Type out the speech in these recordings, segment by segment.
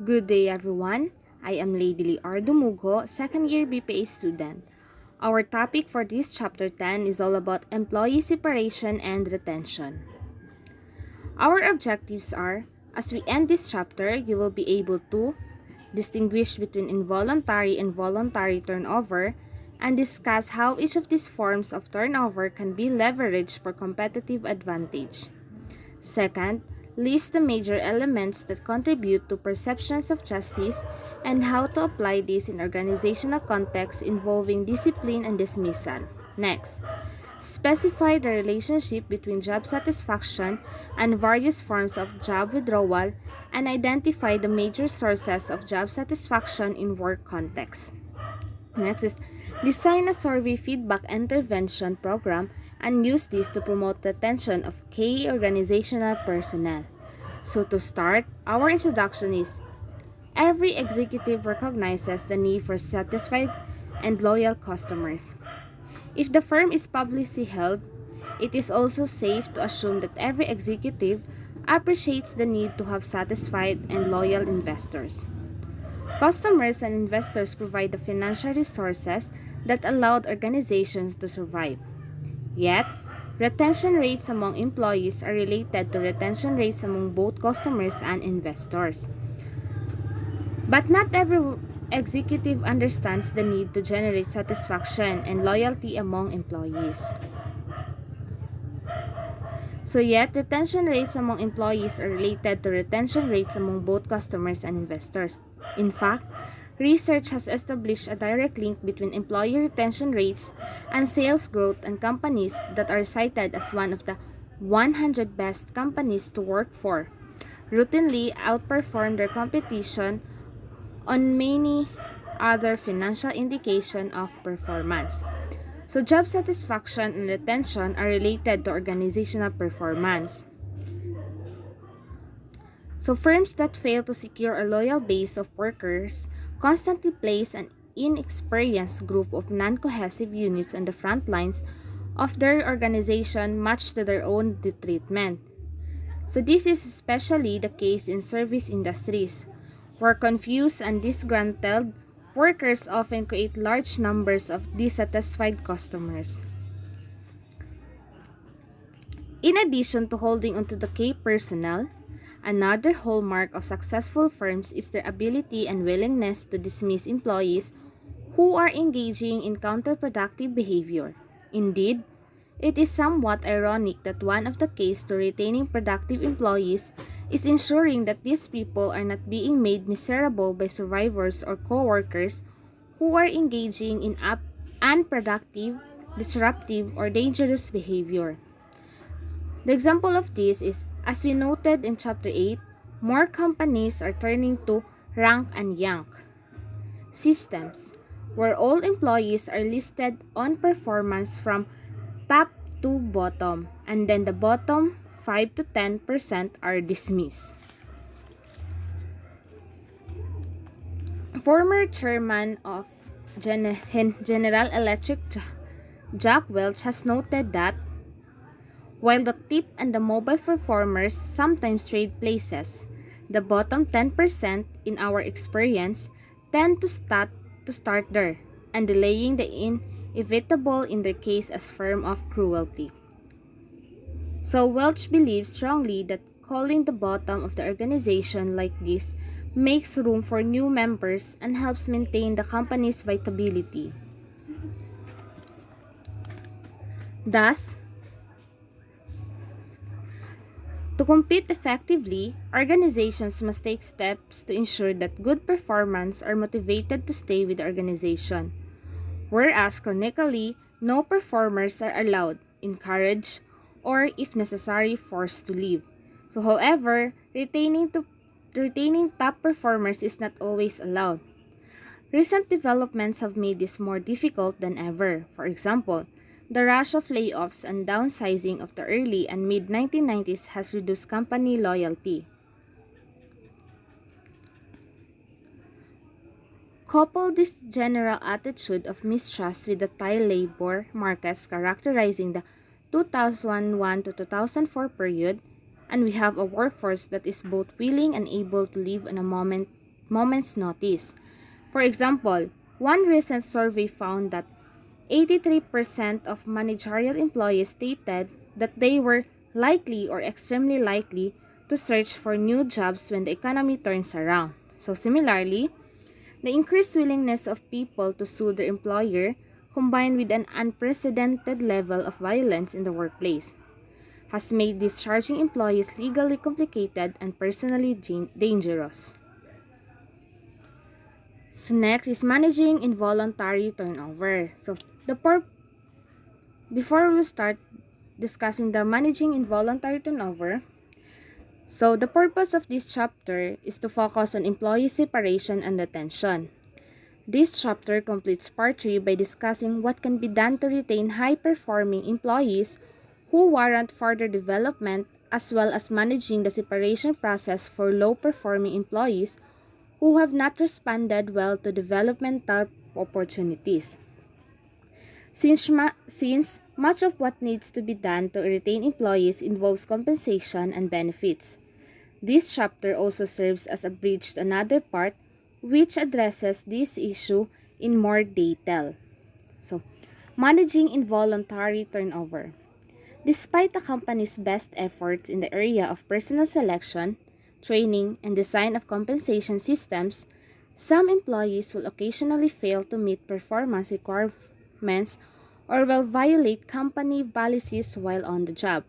Good day, everyone. I am Lady Liar Dumugo, second year BPA student. Our topic for this chapter 10 is all about employee separation and retention. Our objectives are, as we end this chapter, you will be able to distinguish between involuntary and voluntary turnover and discuss how each of these forms of turnover can be leveraged for competitive advantage. Second, list the major elements that contribute to perceptions of justice and how to apply this in organizational contexts involving discipline and dismissal. Next, specify the relationship between job satisfaction and various forms of job withdrawal and identify the major sources of job satisfaction in work contexts. Next is design a survey feedback intervention program and use this to promote retention of key organizational personnel. So to start, our introduction is every executive recognizes the need for satisfied and loyal customers. If the firm is publicly held, it is also safe to assume that every executive appreciates the need to have satisfied and loyal investors. Customers and investors provide the financial resources that allowed organizations to survive. Yet, retention rates among employees are related to retention rates among both customers and investors. But not every executive understands the need to generate satisfaction and loyalty among employees. So yet, retention rates among employees are related to retention rates among both customers and investors. In fact, research has established a direct link between employee retention rates and sales growth, and companies that are cited as one of the 100 best companies to work for routinely outperform their competition on many other financial indications of performance. So job satisfaction and retention are related to organizational performance. So firms that fail to secure a loyal base of workers constantly place an inexperienced group of non-cohesive units on the front lines of their organization, much to their own treatment. So this is especially the case in service industries, where confused and disgruntled workers often create large numbers of dissatisfied customers. In addition to holding onto the key personnel, another hallmark of successful firms is their ability and willingness to dismiss employees who are engaging in counterproductive behavior. Indeed, it is somewhat ironic that one of the keys to retaining productive employees is ensuring that these people are not being made miserable by survivors or coworkers who are engaging in unproductive, disruptive, or dangerous behavior. The example of this is, as we noted in Chapter 8, more companies are turning to rank and yank systems, where all employees are listed on performance from top to bottom, and then the bottom 5 to 10% are dismissed. Former chairman of General Electric Jack Welch has noted that while the tip and the mobile performers sometimes trade places, the bottom 10% in our experience tend to start there and delaying the inevitable in their case as form of cruelty. So Welch believes strongly that calling the bottom of the organization like this makes room for new members and helps maintain the company's vitality. Thus, to compete effectively, organizations must take steps to ensure that good performance are motivated to stay with the organization, whereas chronically, no performers are allowed, encouraged, or if necessary, forced to leave. So however, retaining top performers is not always allowed. Recent developments have made this more difficult than ever. For example, the rush of layoffs and downsizing of the early and mid 1990s has reduced company loyalty. Couple this general attitude of mistrust with the tight labor markets characterizing the 2001 to 2004 period, and we have a workforce that is both willing and able to live on a moment's notice. For example, one recent survey found that 83% of managerial employees stated that they were likely or extremely likely to search for new jobs when the economy turns around. So similarly, the increased willingness of people to sue their employer, combined with an unprecedented level of violence in the workplace, has made discharging employees legally complicated and personally dangerous. So next is managing involuntary turnover. Before we start discussing the managing involuntary turnover, the purpose of this chapter is to focus on employee separation and retention. This chapter completes part 3 by discussing what can be done to retain high-performing employees who warrant further development, as well as managing the separation process for low-performing employees who have not responded well to developmental opportunities. Since much of what needs to be done to retain employees involves compensation and benefits, this chapter also serves as a bridge to another part which addresses this issue in more detail. So, managing involuntary turnover. Despite a company's best efforts in the area of personnel selection, training, and design of compensation systems, some employees will occasionally fail to meet performance requirements or will violate company policies while on the job.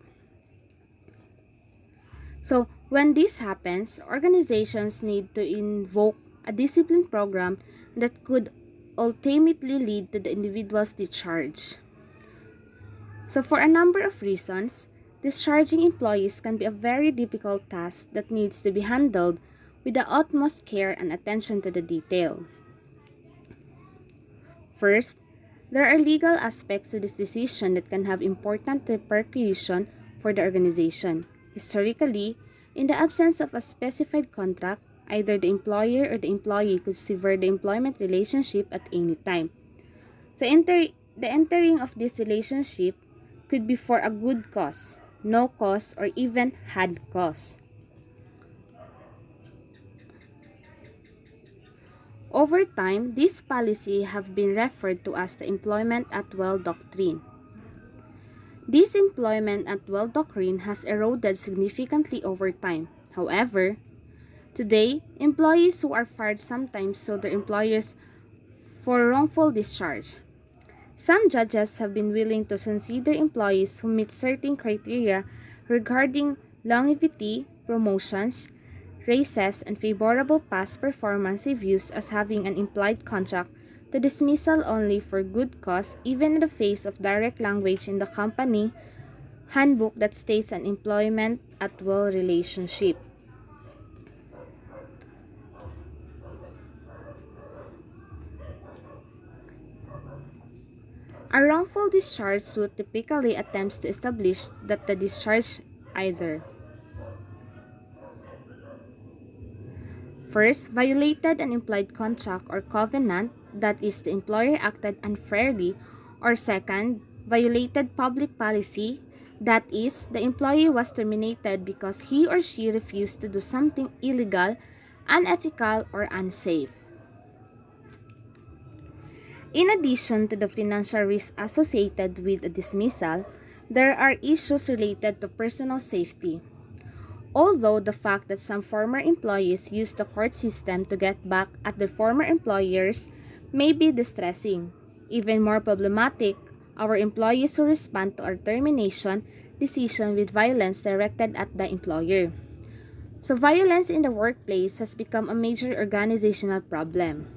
So, when this happens, organizations need to invoke a discipline program that could ultimately lead to the individual's discharge. So, for a number of reasons, discharging employees can be a very difficult task that needs to be handled with the utmost care and attention to the detail. First, there are legal aspects to this decision that can have important repercussions for the organization. Historically, in the absence of a specified contract, either the employer or the employee could sever the employment relationship at any time. So the entering of this relationship could be for a good cause, no cause, or even had cause. Over time, this policy have been referred to as the employment at will doctrine. This employment at will doctrine has eroded significantly over time. However, today, employees who are fired sometimes sue their employers for wrongful discharge. Some judges have been willing to consider employees who meet certain criteria regarding longevity, promotions, raises, and favorable past performance reviews as having an implied contract to dismissal only for good cause, even in the face of direct language in the company handbook that states an employment at will relationship. A wrongful discharge suit typically attempts to establish that the discharge either first, violated an implied contract or covenant, that is, the employer acted unfairly, or second, violated public policy, that is, the employee was terminated because he or she refused to do something illegal, unethical, or unsafe. In addition to the financial risk associated with a dismissal, there are issues related to personal safety. Although the fact that some former employees use the court system to get back at their former employers may be distressing. Even more problematic, our employees who respond to our termination decision with violence directed at the employer. So violence in the workplace has become a major organizational problem.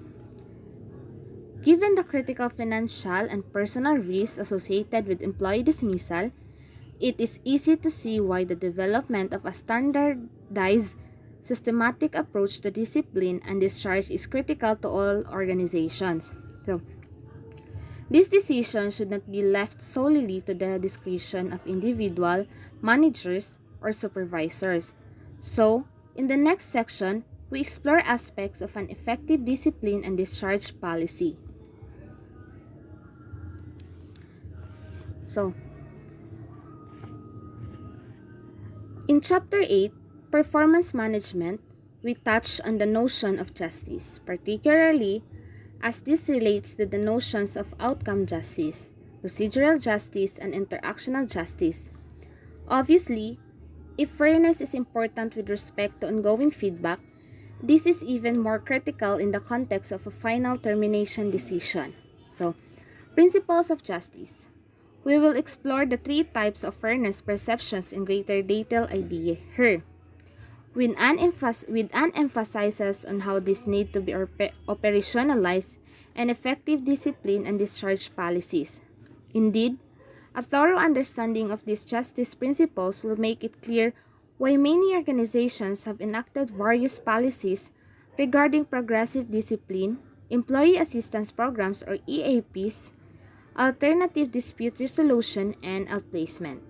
Given the critical financial and personal risks associated with employee dismissal, it is easy to see why the development of a standardized, systematic approach to discipline and discharge is critical to all organizations. So, this decision should not be left solely to the discretion of individual managers or supervisors. So, in the next section, we explore aspects of an effective discipline and discharge policy. So, in Chapter 8, Performance Management, we touch on the notion of justice, particularly as this relates to the notions of outcome justice, procedural justice, and interactional justice. Obviously, if fairness is important with respect to ongoing feedback, this is even more critical in the context of a final termination decision. So, principles of justice. We will explore the three types of fairness perceptions in greater detail here, with an emphasis on how these need to be operationalized and effective discipline and discharge policies. Indeed, a thorough understanding of these justice principles will make it clear why many organizations have enacted various policies regarding progressive discipline, employee assistance programs or EAPs, alternative dispute resolution, and outplacement.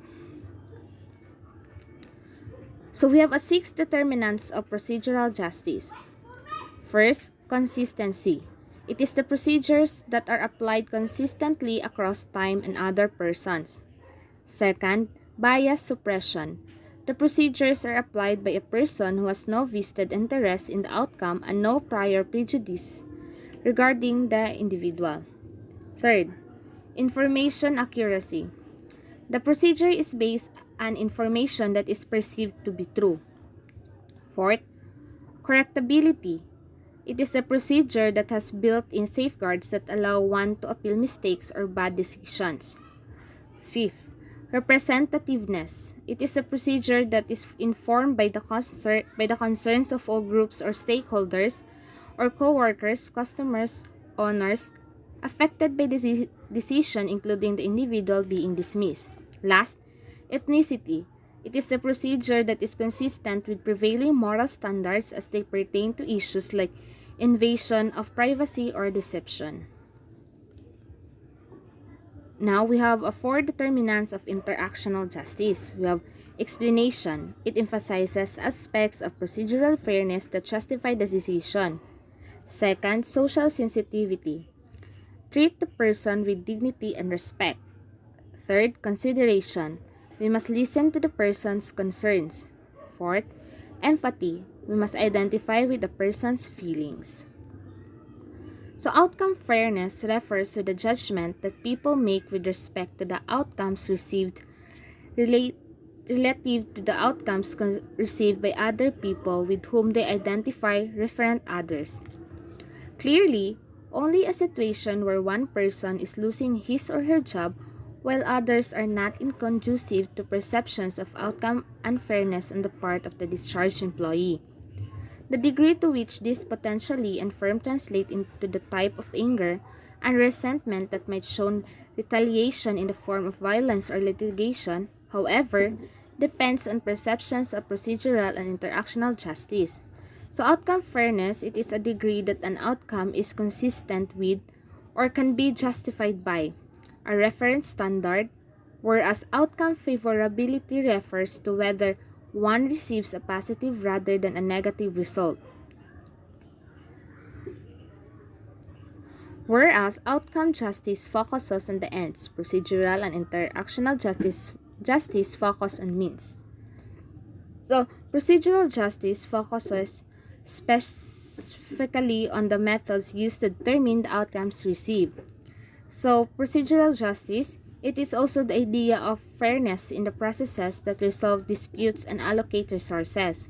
So we have a 6 determinants of procedural justice. First, consistency. It is the procedures that are applied consistently across time and other persons. Second, bias suppression. The procedures are applied by a person who has no vested interest in the outcome and no prior prejudice regarding the individual. Third, information accuracy. The procedure is based on information that is perceived to be true. Fourth, correctability. It is a procedure that has built-in safeguards that allow one to appeal mistakes or bad decisions. Fifth, representativeness. It is a procedure that is informed by the concerns of all groups or stakeholders or co-workers, customers, owners affected by the decision, including the individual being dismissed. Last, ethnicity. It is the procedure that is consistent with prevailing moral standards as they pertain to issues like invasion of privacy or deception. Now we have 4 determinants of interactional justice. We have explanation. It emphasizes aspects of procedural fairness that justify the decision. Second, social sensitivity. Treat the person with dignity and respect. Third, consideration. We must listen to the person's concerns. Fourth, empathy. We must identify with the person's feelings. So outcome fairness refers to the judgment that people make with respect to the outcomes received relative to the outcomes received by other people with whom they identify referent others. Clearly, only a situation where one person is losing his or her job while others are not inconducive to perceptions of outcome unfairness on the part of the discharged employee. The degree to which this potentially and firm translate into the type of anger and resentment that might show retaliation in the form of violence or litigation, however, depends on perceptions of procedural and interactional justice. So outcome fairness, it is a degree that an outcome is consistent with or can be justified by a reference standard, whereas outcome favorability refers to whether one receives a positive rather than a negative result. Whereas outcome justice focuses on the ends, procedural and interactional justice focus on means. So, procedural justice focuses specifically on the methods used to determine the outcomes received. So, procedural justice, it is also the idea of fairness in the processes that resolve disputes and allocate resources.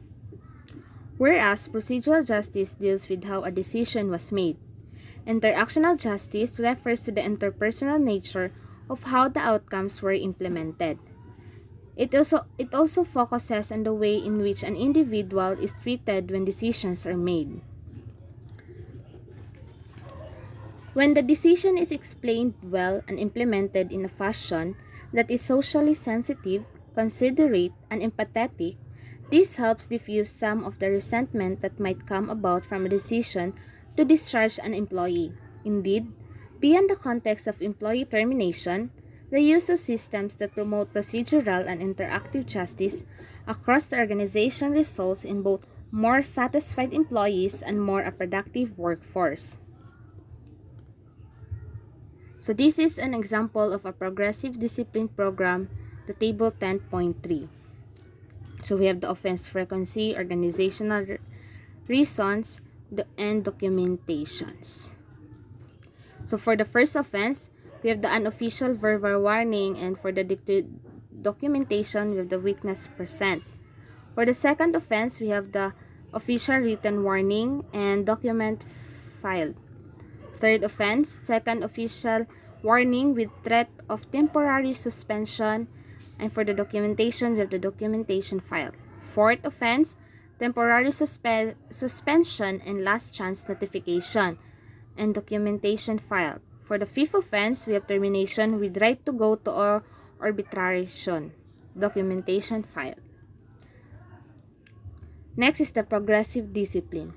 Whereas procedural justice deals with how a decision was made. Interactional justice refers to the interpersonal nature of how the outcomes were implemented. It also focuses on the way in which an individual is treated when decisions are made. When the decision is explained well and implemented in a fashion that is socially sensitive, considerate, and empathetic, this helps diffuse some of the resentment that might come about from a decision to discharge an employee. Indeed, beyond the context of employee termination, the use of systems that promote procedural and interactive justice across the organization results in both more satisfied employees and more a productive workforce. So this is an example of a progressive discipline program, the table 10.3. So we have the offense frequency, organizational reasons, and documentations. So for the first offense, we have the unofficial verbal warning, and for the documentation, we have the witness present. For the second offense, we have the official written warning and document filed. Third offense, second official warning with threat of temporary suspension, and for the documentation, we have the documentation filed. Fourth offense, temporary suspension and last chance notification, and documentation filed. For the fifth offense, we have termination with right to go to arbitration, documentation filed. Next is the progressive discipline.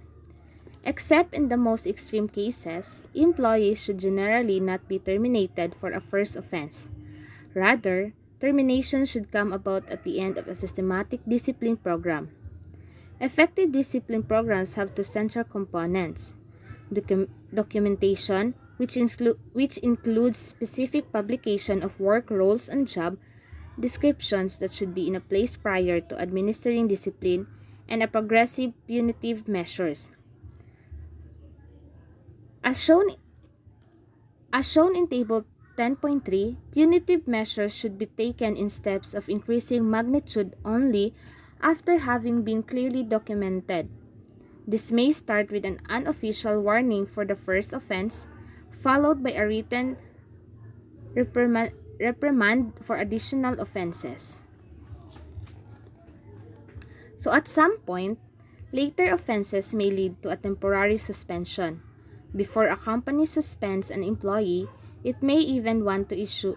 Except in the most extreme cases, employees should generally not be terminated for a first offense. Rather, termination should come about at the end of a systematic discipline program. Effective discipline programs have two central components: documentation, which includes specific publication of work roles and job descriptions that should be in place prior to administering discipline, and a progressive punitive measures. As shown in Table 10.3, punitive measures should be taken in steps of increasing magnitude only after having been clearly documented. This may start with an unofficial warning for the first offense, followed by a written reprimand for additional offenses. So at some point, later offenses may lead to a temporary suspension. Before a company suspends an employee, it may even want to issue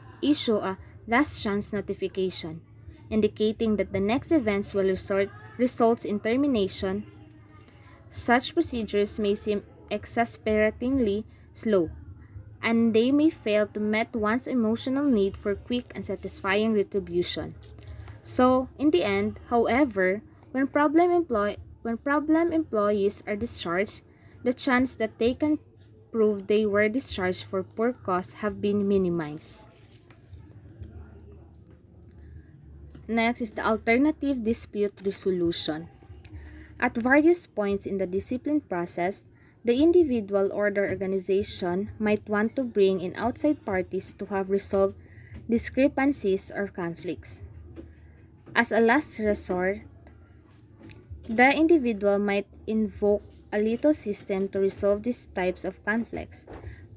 a last chance notification, indicating that the next events will result in termination. Such procedures may seem exasperatingly slow, and they may fail to meet one's emotional need for quick and satisfying retribution. So, in the end, however, when problem employees are discharged, the chance that they can prove they were discharged for poor cause have been minimized. Next is the alternative dispute resolution. At various points in the discipline process, the individual or the organization might want to bring in outside parties to have resolved discrepancies or conflicts. As a last resort, the individual might invoke a legal system to resolve these types of conflicts.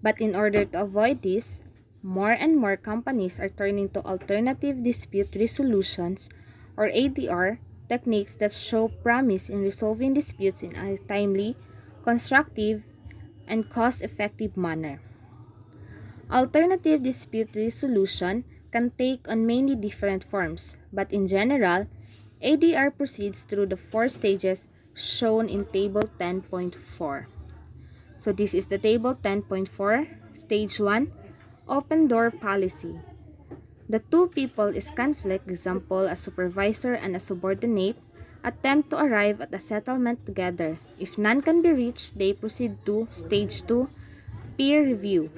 But in order to avoid this, more and more companies are turning to alternative dispute resolutions, or ADR, techniques that show promise in resolving disputes in a timely, constructive, and cost-effective manner. Alternative dispute resolution can take on many different forms, but in general, ADR proceeds through the four stages shown in Table 10.4. So this is the Table 10.4, Stage 1, Open Door Policy. The two people is conflict, example, a supervisor and a subordinate, attempt to arrive at a settlement together. If none can be reached, they proceed to Stage 2, Peer Review.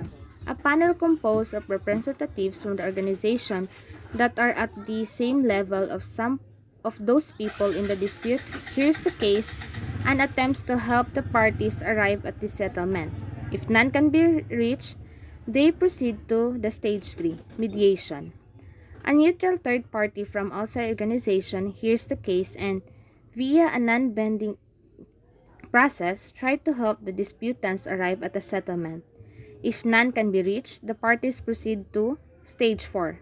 A panel composed of representatives from the organization that are at the same level of some of those people in the dispute hears the case and attempts to help the parties arrive at the settlement. If none can be reached, they proceed to the Stage 3, Mediation. A neutral third party from outside organization hears the case and, via a non-binding process, try to help the disputants arrive at a settlement. If none can be reached, the parties proceed to Stage 4,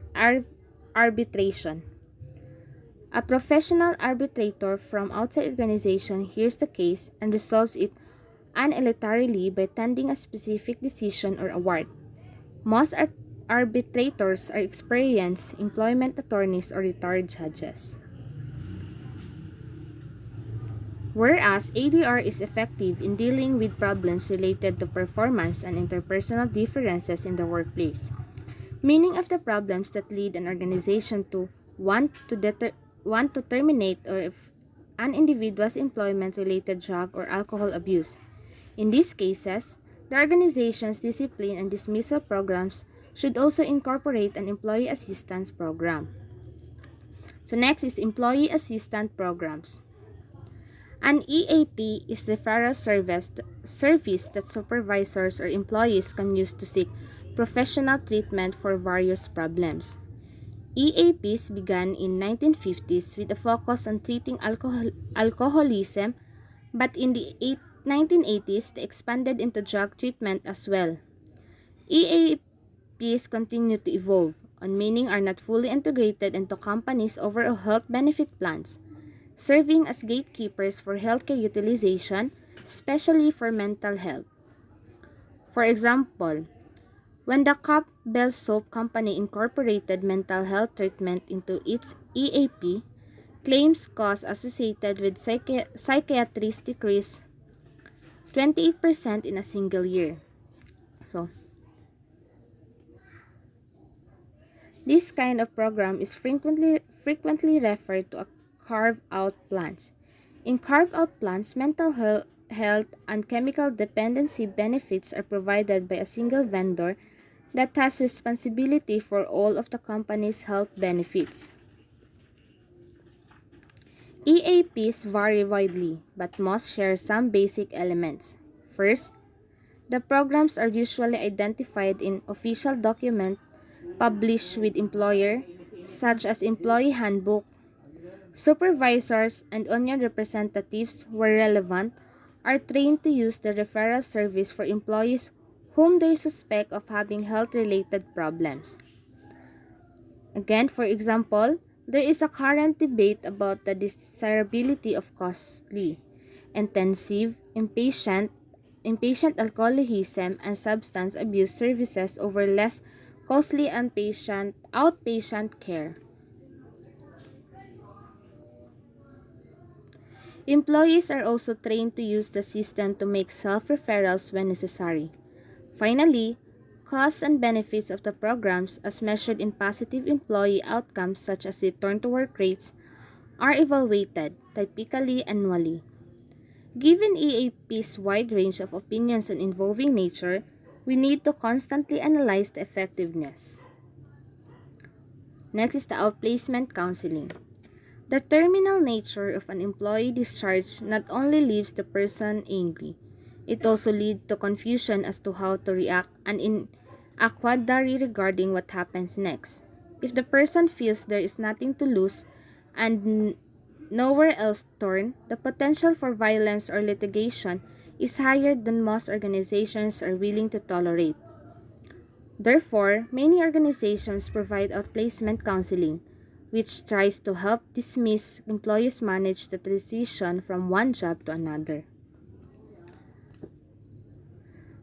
Arbitration. A professional arbitrator from outside organization hears the case and resolves it unilaterally by tending a specific decision or award. Most arbitrators are experienced employment attorneys or retired judges. Whereas ADR is effective in dealing with problems related to performance and interpersonal differences in the workplace, meaning of the problems that lead an organization to want to terminate or if an individual's employment-related drug or alcohol abuse. In these cases, the organization's discipline and dismissal programs should also incorporate an employee assistance program. So next is employee assistance programs. An EAP is the referral service that supervisors or employees can use to seek professional treatment for various problems. EAPs began in 1950s with a focus on treating alcoholism, but in the 1980s they expanded into drug treatment as well. EAPs continue to evolve, and many are not fully integrated into companies' overall health benefit plans, serving as gatekeepers for healthcare utilization, especially for mental health. For example, when the Campbell Soap Company incorporated mental health treatment into its EAP, claims costs associated with psychiatrists decreased 28% in a single year. So, this kind of program is frequently referred to as carve-out plans. In carve-out plans, health and chemical dependency benefits are provided by a single vendor that has responsibility for all of the company's health benefits. EAPs vary widely, but most share some basic elements. First, the programs are usually identified in official documents published with employer, such as employee handbook. Supervisors and union representatives, where relevant, are trained to use the referral service for employees whom they suspect of having health-related problems. Again, for example, there is a current debate about the desirability of costly, intensive, inpatient alcoholism and substance abuse services over less costly outpatient care. Employees are also trained to use the system to make self-referrals when necessary. Finally, costs and benefits of the programs as measured in positive employee outcomes such as return to work rates are evaluated, typically annually. Given EAP's wide range of opinions on involving nature, we need to constantly analyze the effectiveness. Next is the outplacement counseling. The terminal nature of an employee discharge not only leaves the person angry, it also leads to confusion as to how to react and in a quandary regarding what happens next. If the person feels there is nothing to lose and nowhere else to turn, the potential for violence or litigation is higher than most organizations are willing to tolerate. Therefore, many organizations provide outplacement counseling, which tries to help dismiss employees manage the transition from one job to another.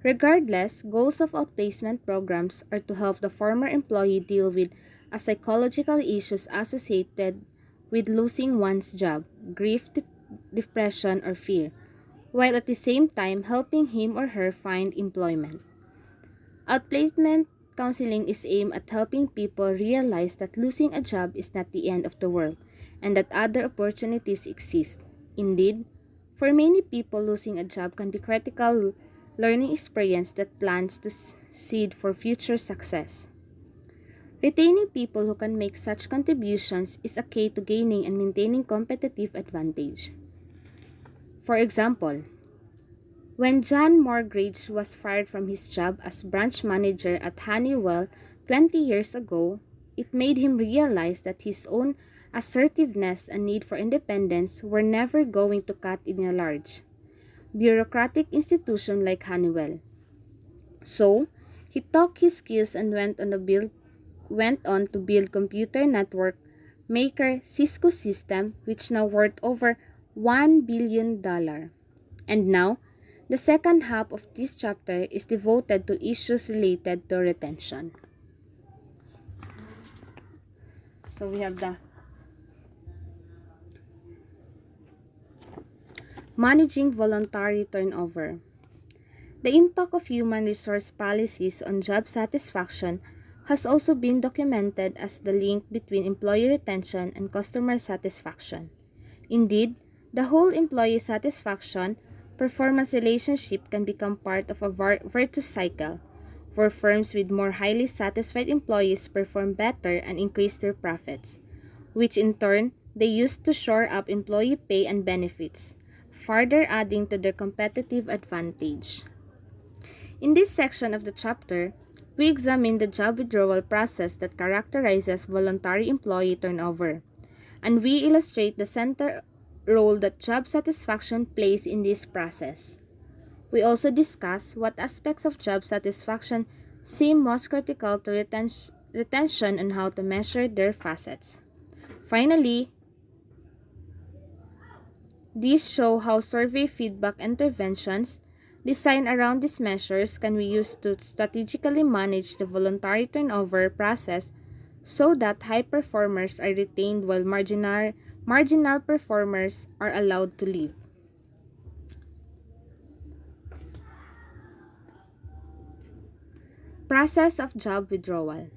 Regardless, goals of outplacement programs are to help the former employee deal with a psychological issues associated with losing one's job, grief, depression, or fear, while at the same time helping him or her find employment. Outplacement counseling is aimed at helping people realize that losing a job is not the end of the world and that other opportunities exist. Indeed, for many people, losing a job can be critical learning experience that plants the seed for future success. Retaining people who can make such contributions is a key to gaining and maintaining competitive advantage. For example, when John Morgridge was fired from his job as branch manager at Honeywell 20 years ago, it made him realize that his own assertiveness and need for independence were never going to cut in a large, bureaucratic institution like Honeywell. So, he took his skills and went on to build computer network maker Cisco System, which now worth over $1 billion. And now, the second half of this chapter is devoted to issues related to retention. So we have the managing voluntary turnover. The impact of human resource policies on job satisfaction has also been documented as the link between employee retention and customer satisfaction. Indeed, the whole employee satisfaction performance relationship can become part of a virtuous cycle, where firms with more highly satisfied employees perform better and increase their profits, which in turn they use to shore up employee pay and benefits. further adding to their competitive advantage. In this section of the chapter, we examine the job withdrawal process that characterizes voluntary employee turnover, and we illustrate the central role that job satisfaction plays in this process. We also discuss what aspects of job satisfaction seem most critical to retention and how to measure their facets. Finally, these show how survey feedback interventions designed around these measures can be used to strategically manage the voluntary turnover process so that high performers are retained while marginal performers are allowed to leave. Process of job withdrawal.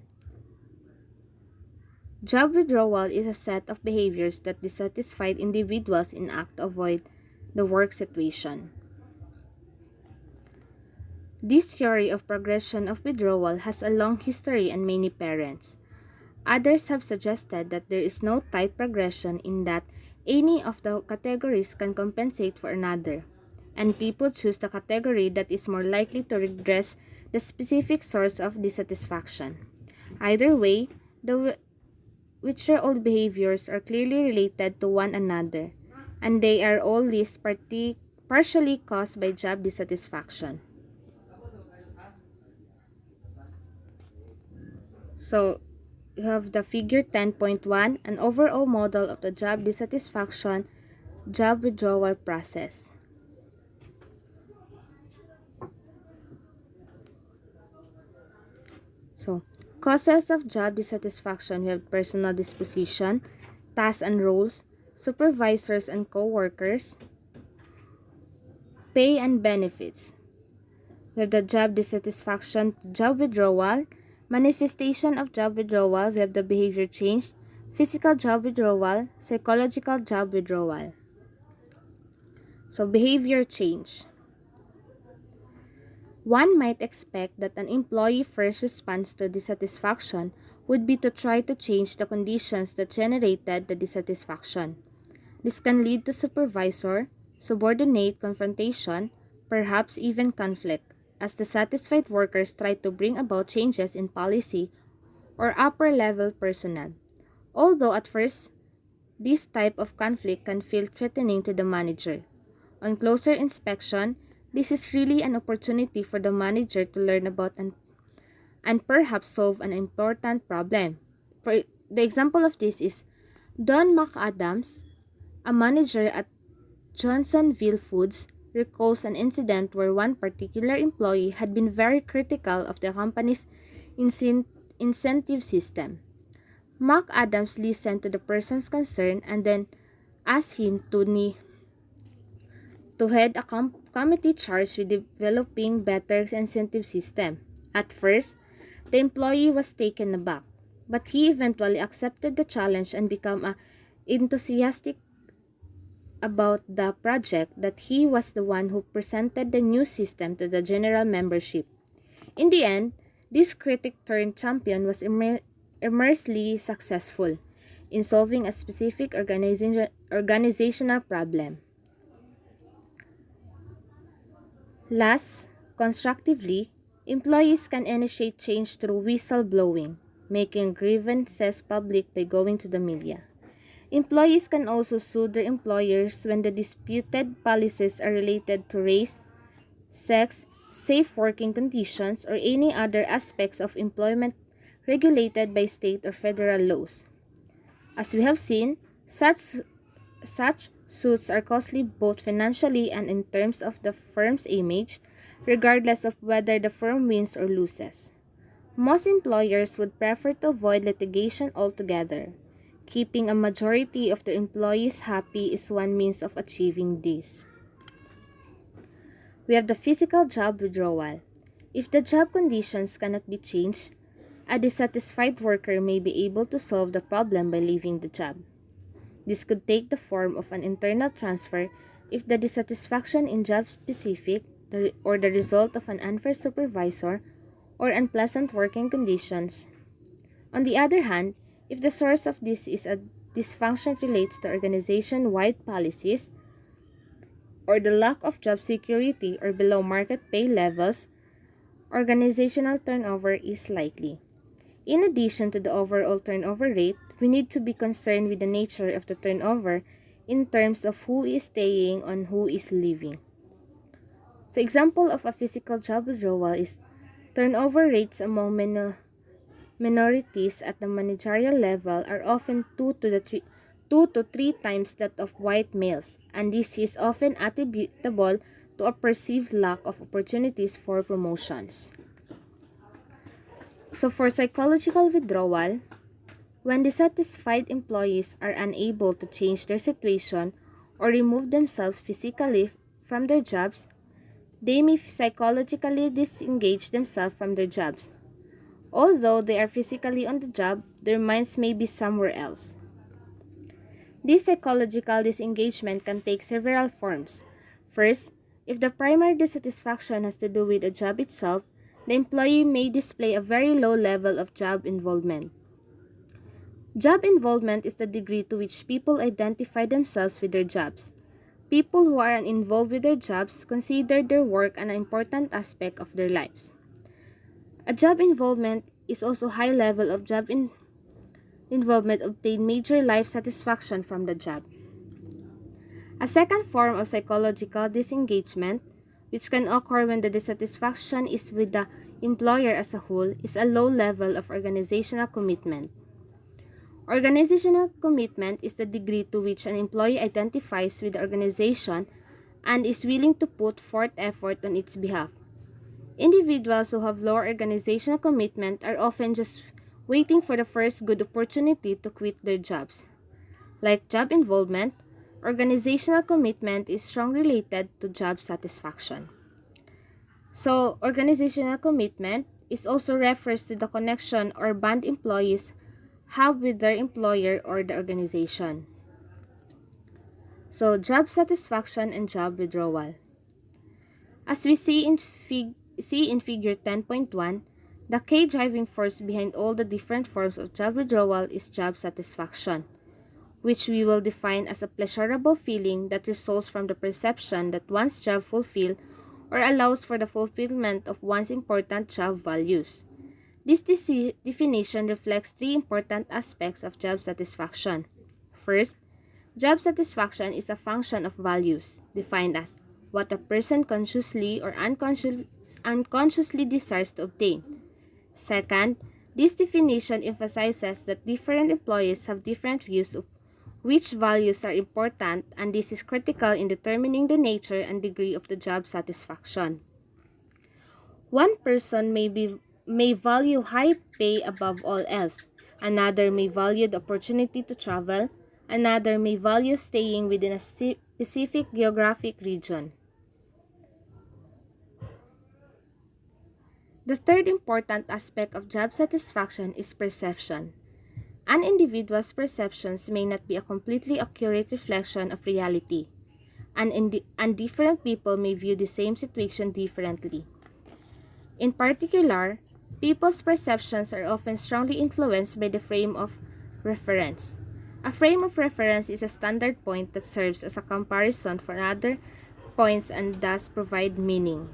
Job withdrawal is a set of behaviors that dissatisfied individuals enact to avoid the work situation. This theory of progression of withdrawal has a long history and many parents. Others have suggested that there is no type progression in that any of the categories can compensate for another, and people choose the category that is more likely to redress the specific source of dissatisfaction. Either way, the withdrawal behaviors are clearly related to one another, and they are all least partially caused by job dissatisfaction. So, you have the figure 10.1, an overall model of the job dissatisfaction job withdrawal process. So, causes of job dissatisfaction, we have personal disposition, tasks and roles, supervisors and co-workers, pay and benefits. We have the job dissatisfaction, job withdrawal, manifestation of job withdrawal, we have the behavior change, physical job withdrawal, psychological job withdrawal. So, behavior change. One might expect that an employee first response to dissatisfaction would be to try to change the conditions that generated the dissatisfaction. This can lead to supervisor, subordinate confrontation, perhaps even conflict, as the satisfied workers try to bring about changes in policy or upper level personnel. Although at first, this type of conflict can feel threatening to the manager. On closer inspection, this is really an opportunity for the manager to learn about and perhaps solve an important problem. For the example of this is Don McAdams, a manager at Johnsonville Foods, recalls an incident where one particular employee had been very critical of the company's incentive system. McAdams listened to the person's concern and then asked him to head a committee charged with developing better incentive system. At first, the employee was taken aback, but he eventually accepted the challenge and became enthusiastic about the project that he was the one who presented the new system to the general membership. In the end, this critic turned champion was immensely successful in solving a specific organizational problem. Last, constructively, employees can initiate change through whistleblowing, making grievances public by going to the media. Employees can also sue their employers when the disputed policies are related to race, sex, safe working conditions, or any other aspects of employment regulated by state or federal laws. As we have seen, such suits are costly both financially and in terms of the firm's image, regardless of whether the firm wins or loses. Most employers would prefer to avoid litigation altogether. Keeping a majority of their employees happy is one means of achieving this. We have the physical job withdrawal. If the job conditions cannot be changed, a dissatisfied worker may be able to solve the problem by leaving the job. This could take the form of an internal transfer if the dissatisfaction in job specific or the result of an unfair supervisor or unpleasant working conditions. On the other hand, if the source of this is a dysfunction relates to organization-wide policies, or the lack of job security or below market pay levels, organizational turnover is likely. In addition to the overall turnover rate, we need to be concerned with the nature of the turnover in terms of who is staying and who is leaving. So example of a physical job withdrawal is turnover rates among minorities at the managerial level are often 2 to 3 times that of white males, and this is often attributable to a perceived lack of opportunities for promotions. So for psychological withdrawal, when dissatisfied employees are unable to change their situation or remove themselves physically from their jobs, they may psychologically disengage themselves from their jobs. Although they are physically on the job, their minds may be somewhere else. This psychological disengagement can take several forms. First, if the primary dissatisfaction has to do with the job itself, the employee may display a very low level of job involvement. Job involvement is the degree to which people identify themselves with their jobs. People who are involved with their jobs consider their work an important aspect of their lives. A job involvement is also high level of job involvement obtain major life satisfaction from the job. A second form of psychological disengagement, which can occur when the dissatisfaction is with the employer as a whole, is a low level of organizational commitment. Organizational commitment is the degree to which an employee identifies with the organization and is willing to put forth effort on its behalf. Individuals who have lower organizational commitment are often just waiting for the first good opportunity to quit their jobs. Like job involvement, organizational commitment is strongly related to job satisfaction. So, organizational commitment is also refers to the connection or bond employees have with their employer or the organization. So, job satisfaction and job withdrawal. As we see in figure 10.1, the key driving force behind all the different forms of job withdrawal is job satisfaction, which we will define as a pleasurable feeling that results from the perception that one's job fulfills or allows for the fulfillment of one's important job values. This definition reflects three important aspects of job satisfaction. First, job satisfaction is a function of values, defined as what a person consciously or unconsciously desires to obtain. Second, this definition emphasizes that different employees have different views of which values are important, and this is critical in determining the nature and degree of the job satisfaction. One person may value high pay above all else. Another may value the opportunity to travel. Another may value staying within a specific geographic region. The third important aspect of job satisfaction is perception. An individual's perceptions may not be a completely accurate reflection of reality, and different people may view the same situation differently. In particular, people's perceptions are often strongly influenced by the frame of reference. A frame of reference is a standard point that serves as a comparison for other points and thus provide meaning.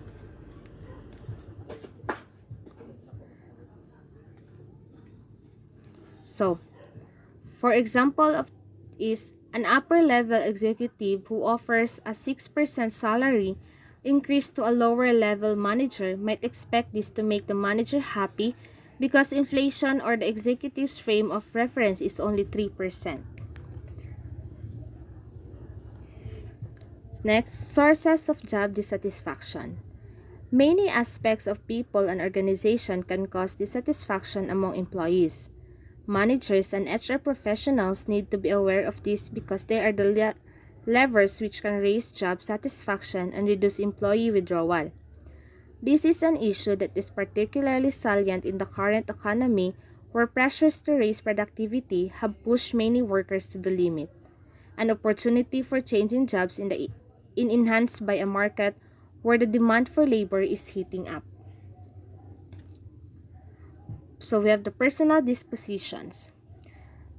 So, for example is an upper-level executive who offers a 6% salary increase to a lower-level manager might expect this to make the manager happy because inflation or the executive's frame of reference is only 3%. Next, sources of job dissatisfaction. Many aspects of people and organization can cause dissatisfaction among employees. Managers and HR professionals need to be aware of this because they are the levers which can raise job satisfaction and reduce employee withdrawal. This is an issue that is particularly salient in the current economy where pressures to raise productivity have pushed many workers to the limit. An opportunity for changing jobs enhanced by a market where the demand for labor is heating up. So we have the personal dispositions.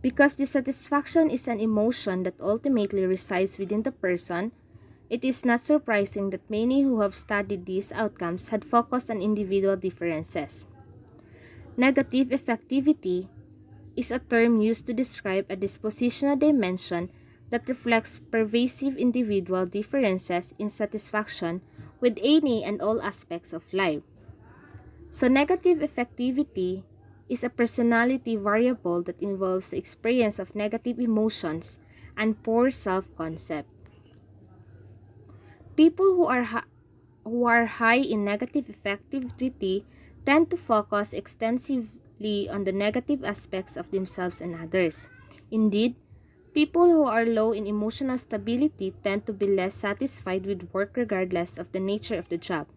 Because dissatisfaction is an emotion that ultimately resides within the person, It is not surprising that many who have studied these outcomes had focused on individual differences. Negative effectivity is a term used to describe a dispositional dimension that reflects pervasive individual differences in satisfaction with any and all aspects of life. So, negative effectivity is a personality variable that involves the experience of negative emotions and poor self-concept. People who are high in negative effectivity tend to focus extensively on the negative aspects of themselves and others. Indeed, people who are low in emotional stability tend to be less satisfied with work regardless of the nature of the job.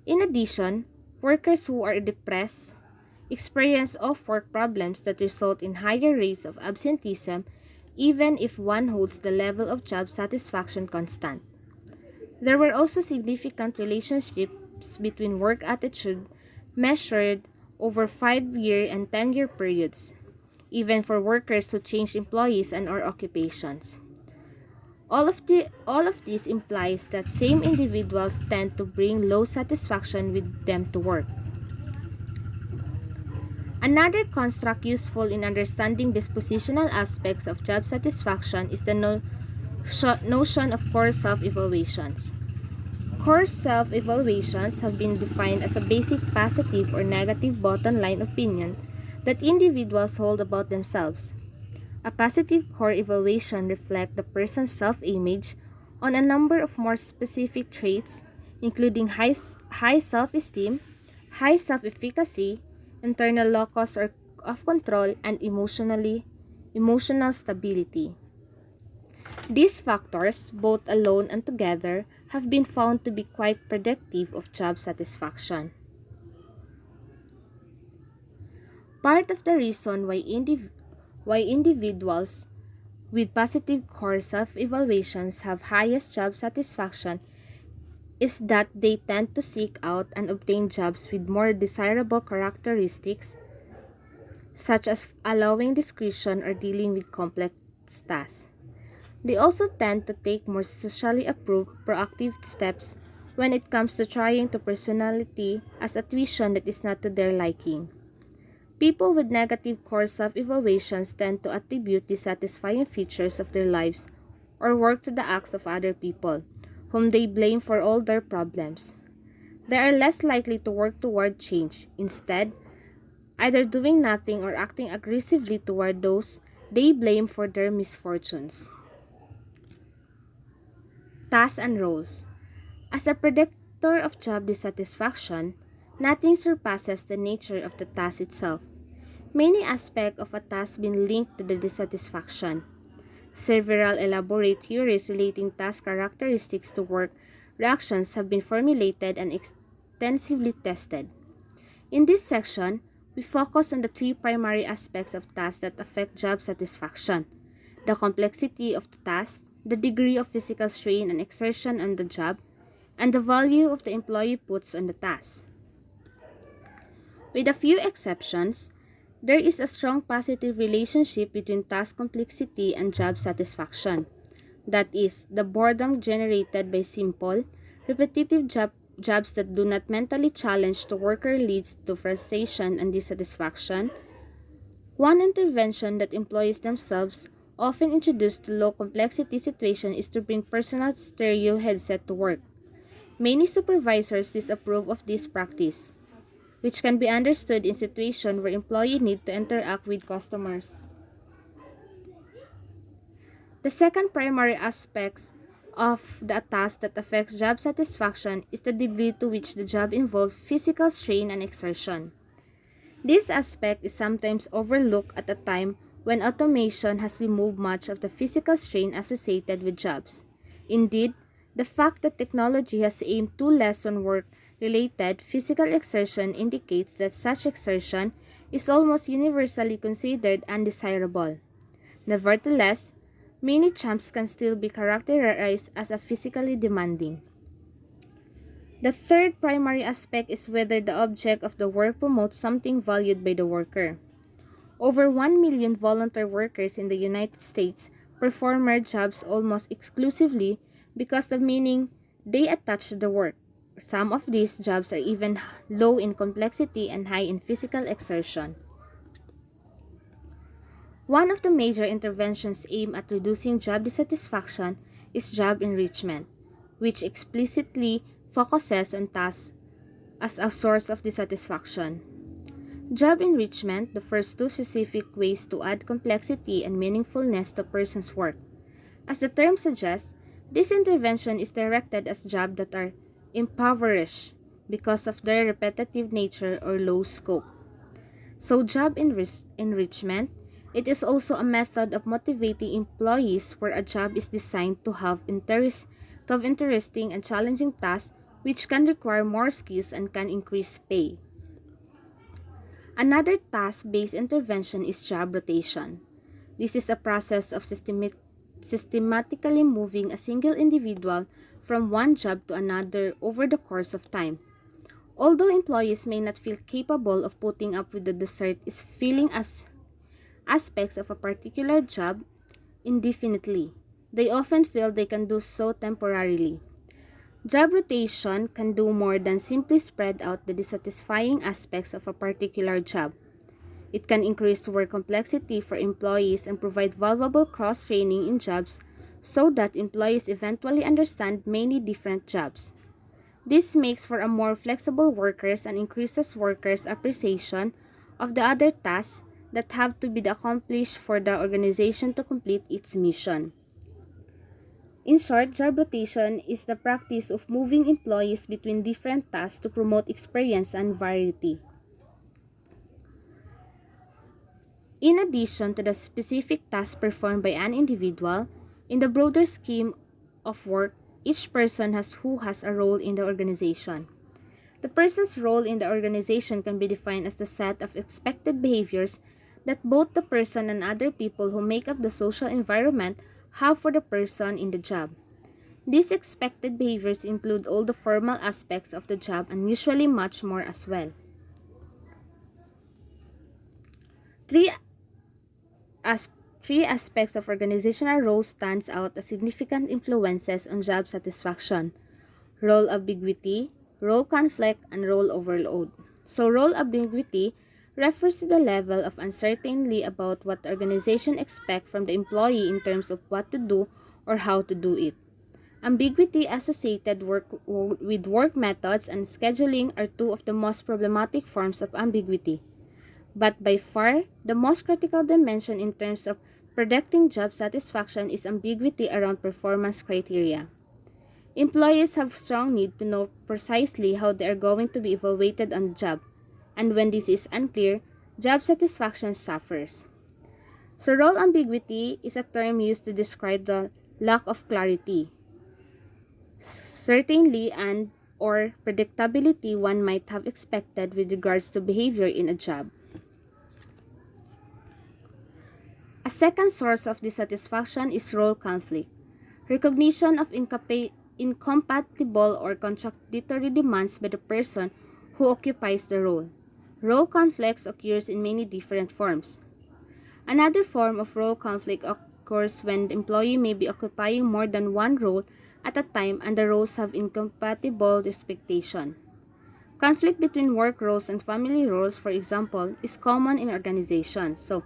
In addition, workers who are depressed experience off-work problems that result in higher rates of absenteeism even if one holds the level of job satisfaction constant. There were also significant relationships between work attitude measured over 5-year and 10-year periods, even for workers who change employees and or occupations. All of this implies that same individuals tend to bring low satisfaction with them to work. Another construct useful in understanding dispositional aspects of job satisfaction is the notion of core self-evaluations. Core self-evaluations have been defined as a basic positive or negative bottom-line opinion that individuals hold about themselves. A positive core evaluation reflects the person's self-image on a number of more specific traits, including high self-esteem, high self-efficacy, internal locus of control, and emotional stability. These factors, both alone and together, have been found to be quite predictive of job satisfaction. Part of the reason why individuals with positive core self-evaluations have highest job satisfaction is that they tend to seek out and obtain jobs with more desirable characteristics, such as allowing discretion or dealing with complex tasks. They also tend to take more socially approved, proactive steps when it comes to trying to personality as a tuition that is not to their liking. People with negative core self-evaluations tend to attribute dissatisfying features of their lives or work to the acts of other people, whom they blame for all their problems. They are less likely to work toward change, instead, either doing nothing or acting aggressively toward those they blame for their misfortunes. Tasks and roles. As a predictor of job dissatisfaction, nothing surpasses the nature of the task itself. Many aspects of a task been linked to the dissatisfaction. Several elaborate theories relating task characteristics to work reactions have been formulated and extensively tested. In this section, we focus on the three primary aspects of tasks that affect job satisfaction: the complexity of the task, the degree of physical strain and exertion on the job, and the value of the employee puts on the task. With a few exceptions, there is a strong positive relationship between task complexity and job satisfaction. That is, the boredom generated by simple, repetitive jobs that do not mentally challenge the worker leads to frustration and dissatisfaction. One intervention that employees themselves often introduce to low complexity situation is to bring personal stereo headset to work. Many supervisors disapprove of this practice, which can be understood in situations where employees need to interact with customers. The second primary aspect of the task that affects job satisfaction is the degree to which the job involves physical strain and exertion. This aspect is sometimes overlooked at a time when automation has removed much of the physical strain associated with jobs. Indeed, the fact that technology has aimed to lessen work-related physical exertion indicates that such exertion is almost universally considered undesirable. Nevertheless, many jobs can still be characterized as physically demanding. The third primary aspect is whether the object of the work promotes something valued by the worker. Over 1 million volunteer workers in the United States perform jobs almost exclusively because of meaning they attach to the work. Some of these jobs are even low in complexity and high in physical exertion. One of the major interventions aimed at reducing job dissatisfaction is job enrichment, which explicitly focuses on tasks as a source of dissatisfaction. Job enrichment refers to specific ways to add complexity and meaningfulness to a person's work. As the term suggests, this intervention is directed at jobs that are impoverished because of their repetitive nature or low scope. So enrichment, it is also a method of motivating employees where a job is designed to have interesting and challenging tasks which can require more skills and can increase pay. Another task-based intervention is job rotation. This is a process of systematically moving a single individual from one job to another over the course of time. Although employees may not feel capable of putting up with the desert is feeling as aspects of a particular job indefinitely, they often feel they can do so temporarily. Job rotation can do more than simply spread out the dissatisfying aspects of a particular job. It can increase work complexity for employees and provide valuable cross-training in jobs so that employees eventually understand many different jobs. This makes for a more flexible workers and increases workers' appreciation of the other tasks that have to be accomplished for the organization to complete its mission. In short, job rotation is the practice of moving employees between different tasks to promote experience and variety. In addition to the specific task performed by an individual, in the broader scheme of work, each person who has a role in the organization. The person's role in the organization can be defined as the set of expected behaviors that both the person and other people who make up the social environment have for the person in the job. These expected behaviors include all the formal aspects of the job and usually much more as well. Three As three aspects of organizational roles stands out as significant influences on job satisfaction: role ambiguity, role conflict, and role overload. So role ambiguity refers to the level of uncertainty about what the organization expects from the employee in terms of what to do or how to do it. Ambiguity associated with work methods and scheduling are two of the most problematic forms of ambiguity. But by far, the most critical dimension in terms of predicting job satisfaction is ambiguity around performance criteria. Employees have strong need to know precisely how they are going to be evaluated on the job, and when this is unclear, job satisfaction suffers. So role ambiguity is a term used to describe the lack of clarity, certainty, and or predictability one might have expected with regards to behavior in a job. A second source of dissatisfaction is role conflict. Recognition of incompatible or contradictory demands by the person who occupies the role. Role conflicts occurs in many different forms. Another form of role conflict occurs when the employee may be occupying more than one role at a time and the roles have incompatible expectation. Conflict between work roles and family roles, for example, is common in organizations. So,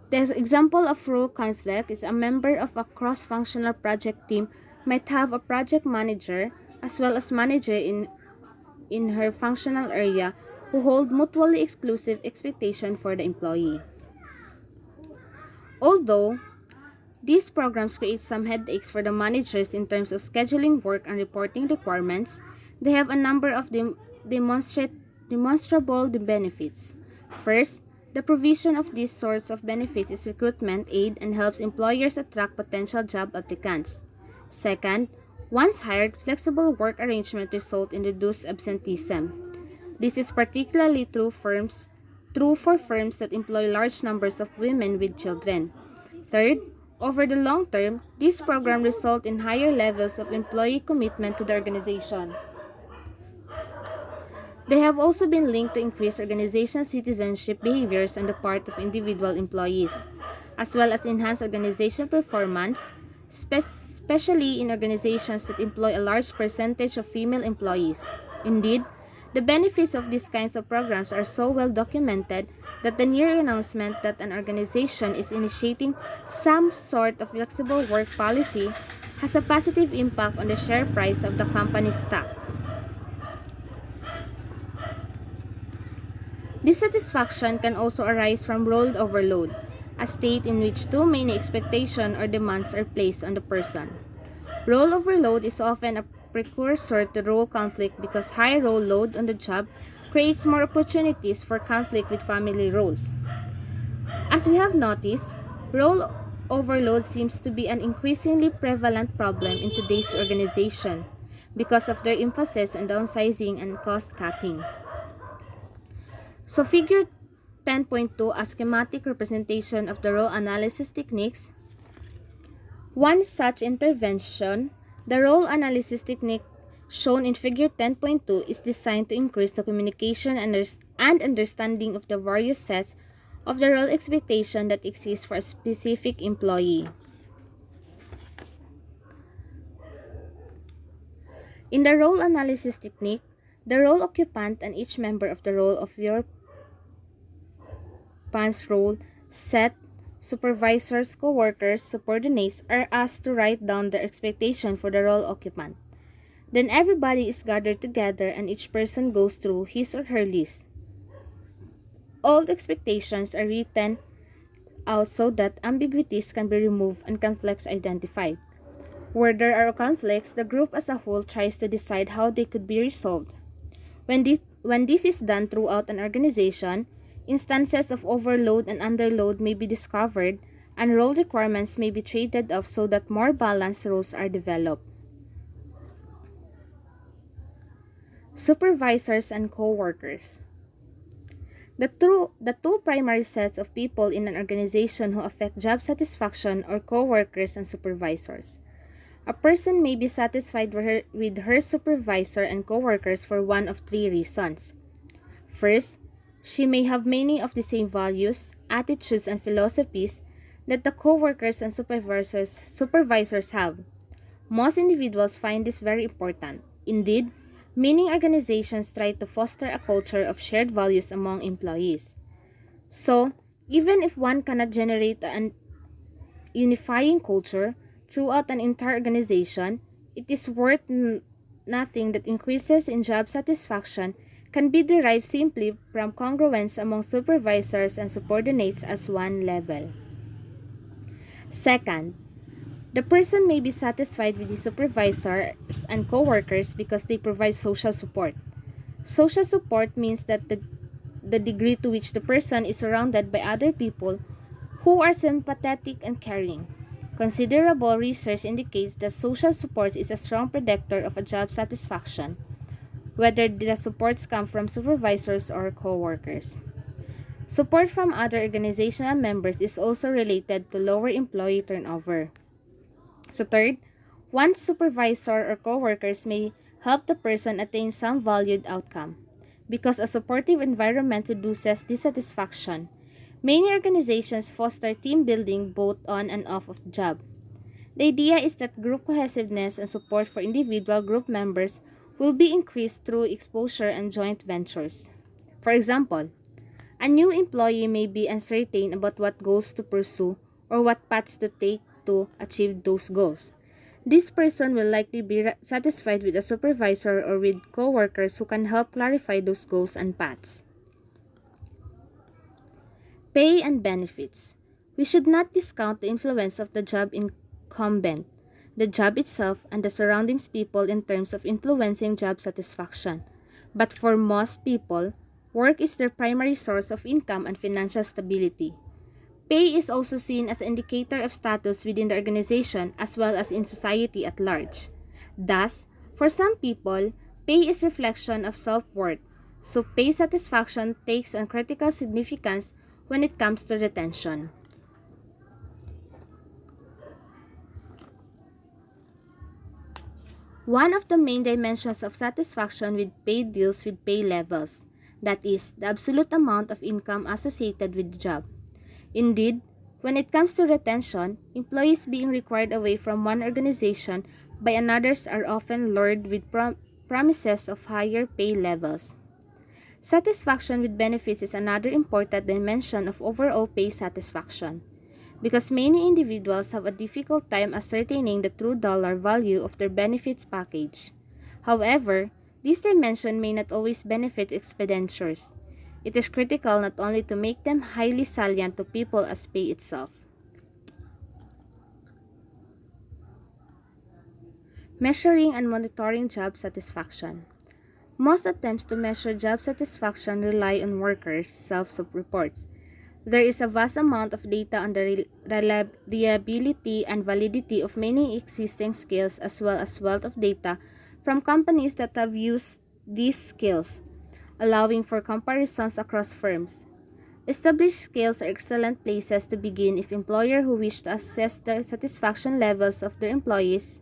the example of role conflict is a member of a cross-functional project team might have a project manager as well as manager in her functional area who hold mutually exclusive expectation for the employee. Although these programs create some headaches for the managers in terms of scheduling work and reporting requirements, they have a number of demonstrable benefits. First, the provision of these sorts of benefits is recruitment aid and helps employers attract potential job applicants. Second, once hired, flexible work arrangements result in reduced absenteeism. This is particularly true for firms that employ large numbers of women with children. Third, over the long term, these programs result in higher levels of employee commitment to the organization. They have also been linked to increased organization citizenship behaviors on the part of individual employees, as well as enhanced organization performance, especially in organizations that employ a large percentage of female employees. Indeed, the benefits of these kinds of programs are so well documented that the near announcement that an organization is initiating some sort of flexible work policy has a positive impact on the share price of the company's stock. Dissatisfaction can also arise from role overload, a state in which too many expectations or demands are placed on the person. Role overload is often a precursor to role conflict because high role load on the job creates more opportunities for conflict with family roles. As we have noticed, role overload seems to be an increasingly prevalent problem in today's organization because of their emphasis on downsizing and cost cutting. So figure 10.2, a schematic representation of the role analysis techniques. One such intervention, the role analysis technique shown in figure 10.2, is designed to increase the communication and understanding of the various sets of the role expectation that exist for a specific employee. In the role analysis technique, the role occupant and each member of the role of your pants role set, supervisors, co-workers, subordinates are asked to write down their expectation for the role occupant. Then everybody is gathered together and each person goes through his or her list. All expectations are written out so that ambiguities can be removed and conflicts identified. Where there are conflicts, the group as a whole tries to decide how they could be resolved. When this is done throughout an organization, instances of overload and underload may be discovered, and role requirements may be traded off so that more balanced roles are developed. Supervisors and co-workers. The two primary sets of people in an organization who affect job satisfaction are co-workers and supervisors. A person may be satisfied with her supervisor and co-workers for one of three reasons. First, she may have many of the same values, attitudes, and philosophies that the co-workers and supervisors have. Most individuals find this very important. Indeed, many organizations try to foster a culture of shared values among employees. So, even if one cannot generate an unifying culture throughout an entire organization, it is worth nothing that increases in job satisfaction can be derived simply from congruence among supervisors and subordinates as one level. Second, the person may be satisfied with his supervisors and co-workers because they provide social support. Social support means that the degree to which the person is surrounded by other people who are sympathetic and caring. Considerable research indicates that social support is a strong predictor of a job satisfaction, whether the supports come from supervisors or co-workers. Support from other organizational members is also related to lower employee turnover. So third, one supervisor or co-workers may help the person attain some valued outcome. Because a supportive environment reduces dissatisfaction, many organizations foster team building both on and off of the job. The idea is that group cohesiveness and support for individual group members will be increased through exposure and joint ventures. For example, a new employee may be uncertain about what goals to pursue or what paths to take to achieve those goals. This person will likely be satisfied with a supervisor or with co-workers who can help clarify those goals and paths. Pay and benefits. We should not discount the influence of the job incumbent, the job itself, and the surrounding people in terms of influencing job satisfaction. But for most people, work is their primary source of income and financial stability. Pay is also seen as an indicator of status within the organization as well as in society at large. Thus, for some people, pay is reflection of self-worth, so pay satisfaction takes on critical significance when it comes to retention. One of the main dimensions of satisfaction with pay deals with pay levels, that is, the absolute amount of income associated with the job. Indeed, When it comes to retention, employees being required away from one organization by another's are often lured with promises of higher pay levels. Satisfaction with benefits is another important dimension of overall pay satisfaction, because many individuals have a difficult time ascertaining the true dollar value of their benefits package. However, this dimension may not always benefit expenditures. It is critical not only to make them highly salient to people as pay itself. Measuring and monitoring job satisfaction. Most attempts to measure job satisfaction rely on workers' self-reports. There is a vast amount of data on the reliability and validity of many existing scales, as well as wealth of data from companies that have used these scales, allowing for comparisons across firms. Established scales are excellent places to begin if employers who wish to assess the satisfaction levels of their employees.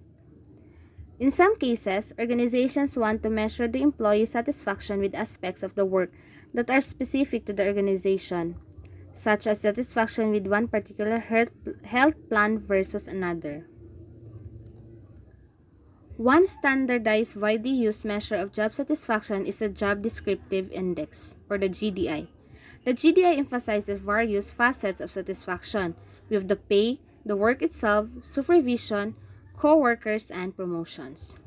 In some cases, organizations want to measure the employee satisfaction with aspects of the work that are specific to the organization, such as satisfaction with one particular health plan versus another. One standardized, widely used measure of job satisfaction is the Job Descriptive Index, or the GDI. The GDI emphasizes various facets of satisfaction, with the pay, the work itself, supervision, co-workers, and promotions.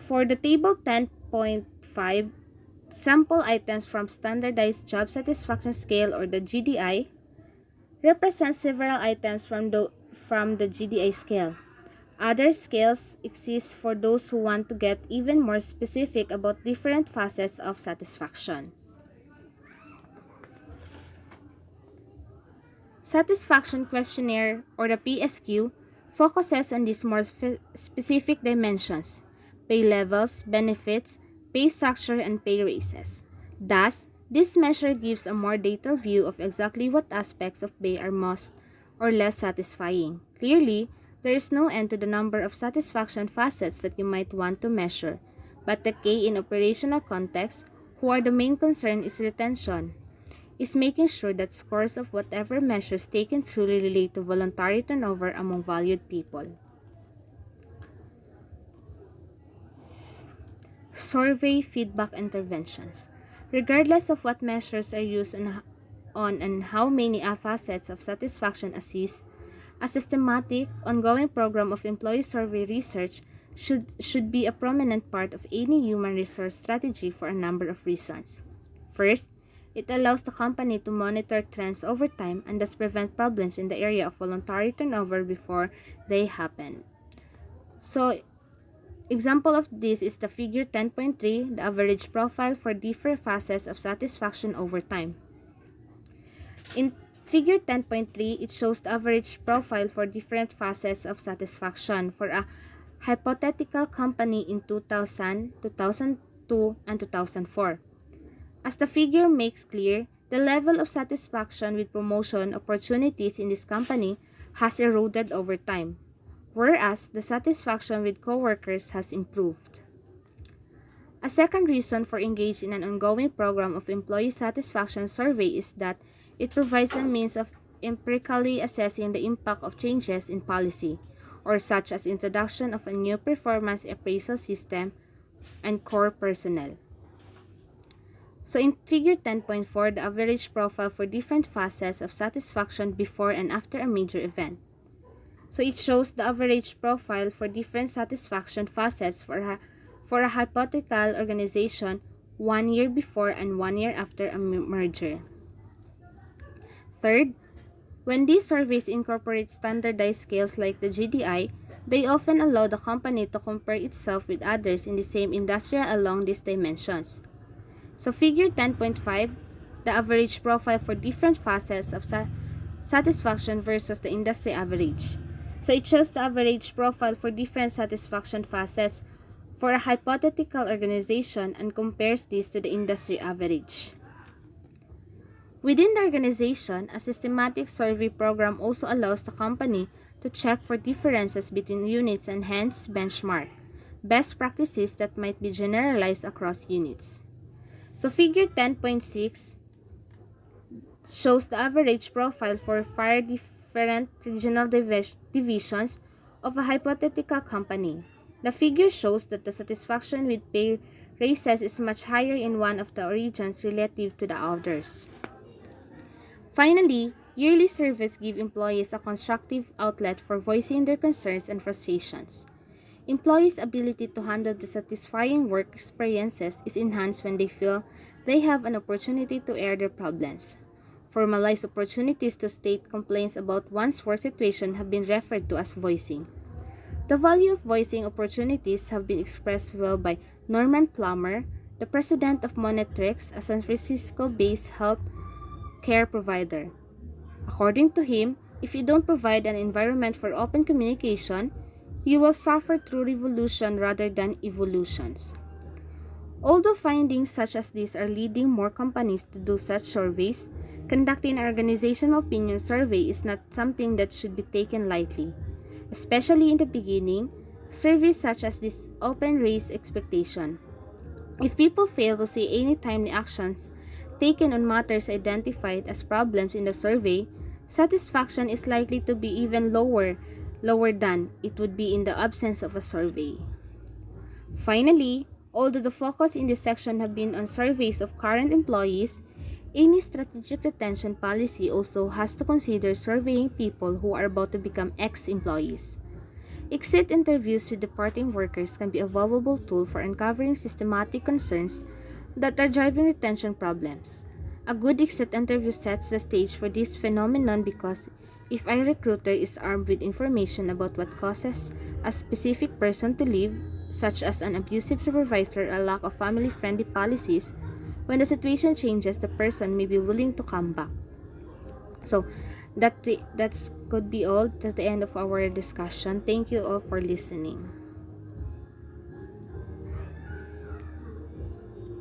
For the Table 10.5, sample items from Standardized Job Satisfaction Scale, or the GDI, represent several items from the GDI scale. Other scales exist for those who want to get even more specific about different facets of satisfaction. Satisfaction Questionnaire, or the PSQ, focuses on these more specific dimensions: pay levels, benefits, pay structure, and pay raises. Thus, this measure gives a more detailed view of exactly what aspects of pay are most or less satisfying. Clearly, there is no end to the number of satisfaction facets that you might want to measure, but the key in operational context, who are the main concern, is retention, is making sure that scores of whatever measures taken truly relate to voluntary turnover among valued people. Survey feedback interventions. Regardless of what measures are used on and how many facets of satisfaction assist, a systematic, ongoing program of employee survey research should be a prominent part of any human resource strategy for a number of reasons. First, it allows the company to monitor trends over time and thus prevent problems in the area of voluntary turnover before they happen. So, example of this is the figure 10.3, the average profile for different facets of satisfaction over time. In figure 10.3, it shows the average profile for different facets of satisfaction for a hypothetical company in 2000, 2002, and 2004. As the figure makes clear, the level of satisfaction with promotion opportunities in this company has eroded over time, whereas the satisfaction with coworkers has improved. A second reason for engaging in an ongoing program of employee satisfaction survey is that it provides a means of empirically assessing the impact of changes in policy, or such as introduction of a new performance appraisal system and core personnel. So in figure 10.4, the average profile for different facets of satisfaction before and after a major event. So it shows the average profile for different satisfaction facets for a hypothetical organization 1 year before and 1 year after a merger. Third, when these surveys incorporate standardized scales like the GDI, they often allow the company to compare itself with others in the same industry along these dimensions. So figure 10.5, the average profile for different facets of satisfaction versus the industry average. So it shows the average profile for different satisfaction facets for a hypothetical organization and compares this to the industry average. Within the organization, a systematic survey program also allows the company to check for differences between units and hence benchmark best practices that might be generalized across units. So figure 10.6 shows the average profile for five different regional divisions of a hypothetical company. The figure shows that the satisfaction with pay raises is much higher in one of the regions relative to the others. Finally, yearly surveys give employees a constructive outlet for voicing their concerns and frustrations. Employees' ability to handle dissatisfying work experiences is enhanced when they feel they have an opportunity to air their problems. Formalized opportunities to state complaints about one's work situation have been referred to as voicing. The value of voicing opportunities have been expressed well by Norman Plummer, the president of Monetrix, a San Francisco-based health care provider. According to him, if you don't provide an environment for open communication, you will suffer through revolution rather than evolutions. Although findings such as these are leading more companies to do such surveys, conducting an organizational opinion survey is not something that should be taken lightly. Especially in the beginning, surveys such as this often raise expectation. If people fail to see any timely actions taken on matters identified as problems in the survey, satisfaction is likely to be even lower than it would be in the absence of a survey. Finally, although the focus in this section have been on surveys of current employees, any strategic retention policy also has to consider surveying people who are about to become ex-employees. Exit interviews with departing workers can be a valuable tool for uncovering systematic concerns that are driving retention problems. A good exit interview sets the stage for this phenomenon because if a recruiter is armed with information about what causes a specific person to leave, such as an abusive supervisor or lack of family-friendly policies, when the situation changes, the person may be willing to come back. So, that's could be all. That's the end of our discussion. Thank you all for listening.